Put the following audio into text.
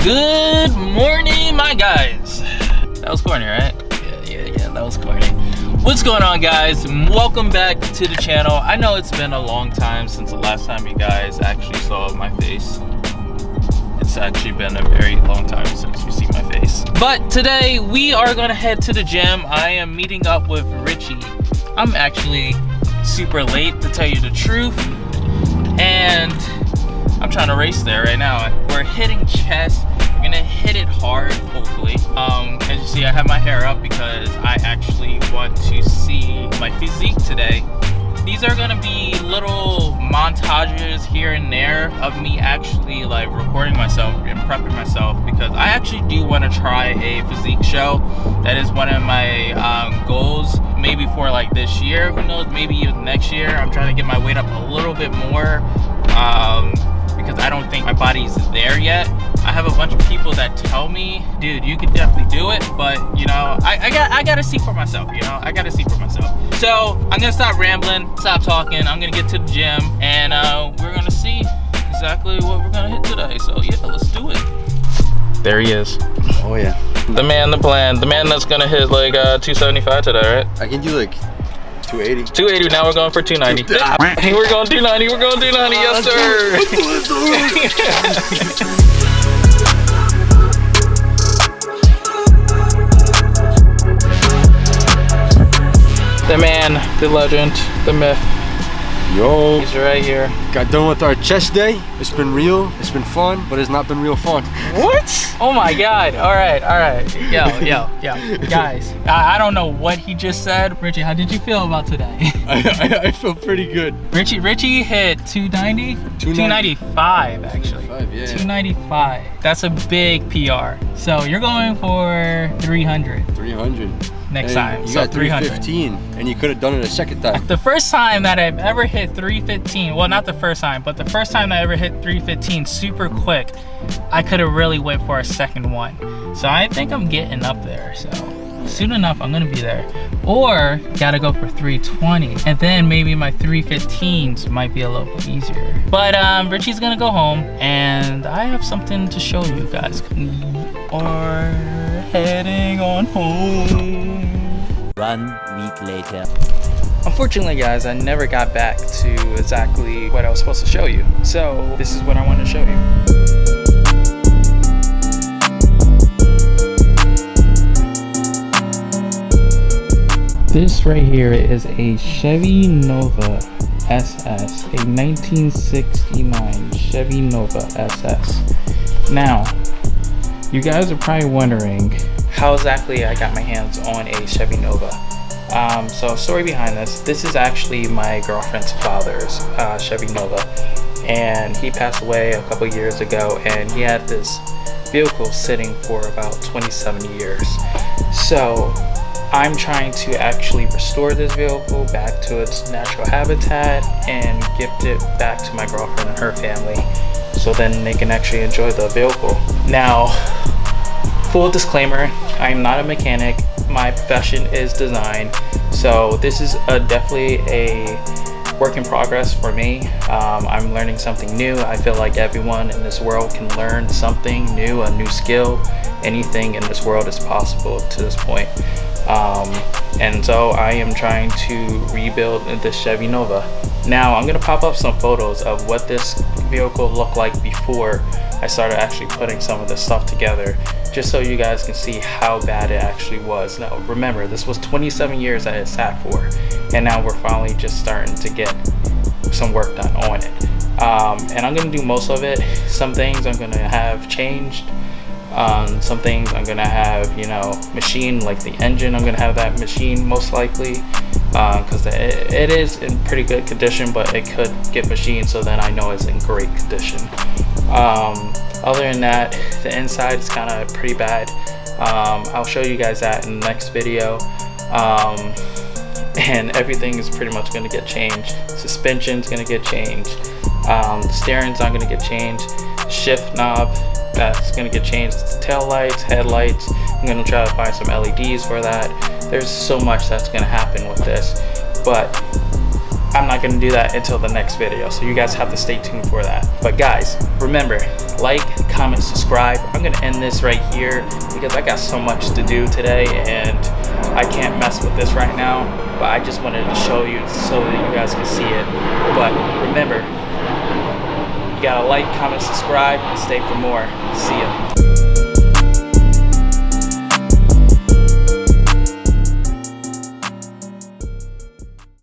Good morning, my guys. That was corny, right? Yeah, that was corny. What's going on, guys? Welcome back to the channel. I know it's been a long time since the last time you guys actually saw my face. It's actually been a very long time since you see my face. But today we are gonna head to the gym. I am meeting up with Richie. I'm actually super late, to tell you the truth, and I'm trying to race there right now. We're hitting chest. We're gonna hit it hard, hopefully. As you see, I have my hair up because I actually want to see my physique today. These are gonna be little montages here and there of me actually like recording myself and prepping myself, because I actually do want to try a physique show. That is one of my goals, maybe for like this year, who knows, maybe even next year. I'm trying to get my weight up a little bit more, because I don't think my body's there yet. I have a bunch of people that tell me, dude, you could definitely do it, but you know, I gotta see for myself, you know, I gotta see for myself. So I'm gonna stop rambling, stop talking. I'm gonna get to the gym, and we're gonna see exactly what we're gonna hit today. So yeah, let's do it. There he is. Oh yeah. The man, the plan, the man that's gonna hit like 275 today, right? I can do like 280. 280, now we're going for 290. Hey, we're going 290, we're going 290, yes sir. The man, the legend, the myth. Yo. He's right here. Got done with our chest day. It's been real, it's been fun, but it's not been real fun. What? Oh my God. All right. Yo. Guys, I don't know what he just said. Richie, how did you feel about today? I feel pretty good. Richie hit 290? 295 actually. 295, yeah. 295. That's a big PR. So you're going for 300. 300. Next and time. You So got 315, and you could have done it a second time. The first time that I've ever hit 315, well, not the first time, but the first time that I ever hit 315 super quick, I could have really went for a second one. So I think I'm getting up there. So soon enough, I'm gonna be there. Or gotta go for 320, and then maybe my 315s might be a little bit easier. But Richie's gonna go home, and I have something to show you guys. We are heading on home. 1 week later. Unfortunately, guys, I never got back to exactly what I was supposed to show you. So this is what I want to show you. This right here is a Chevy Nova SS, a 1969 Chevy Nova SS. Now, you guys are probably wondering how exactly I got my hands on a Chevy Nova. So story behind this is actually my girlfriend's father's Chevy Nova, and he passed away a couple years ago, and he had this vehicle sitting for about 27 years. So I'm trying to actually restore this vehicle back to its natural habitat and gift it back to my girlfriend and her family, so then they can actually enjoy the vehicle. Now, full disclaimer, I am not a mechanic. My profession is design, so this is definitely a work in progress for me. I'm learning something new. I feel like everyone in this world can learn something new, a new skill. Anything in this world is possible to this point. And so I am trying to rebuild this Chevy Nova. Now I'm gonna pop up some photos of what this vehicle looked like before I started actually putting some of this stuff together, just so you guys can see how bad it actually was. Now remember, this was 27 years that it sat for, and now we're finally just starting to get some work done on it. And I'm gonna do most of it. Some things I'm gonna have changed. Some things I'm gonna have, you know, machine, like the engine. I'm gonna have that machine most likely, because it is in pretty good condition, but it could get machined, so then I know it's in great condition. Other than that, the inside is kind of pretty bad. I'll show you guys that in the next video. And everything is pretty much gonna get changed. Suspension's gonna get changed. The steering's not gonna get changed. Shift knob, that's gonna get changed. Tail lights, headlights. I'm gonna try to find some LEDs for that. There's so much that's gonna happen with this, but I'm not gonna do that until the next video, so you guys have to stay tuned for that. But guys, remember, like, comment, subscribe. I'm gonna end this right here because I got so much to do today and I can't mess with this right now, but I just wanted to show you so that you guys can see it. But remember, you gotta like, comment, subscribe, and stay for more. See ya.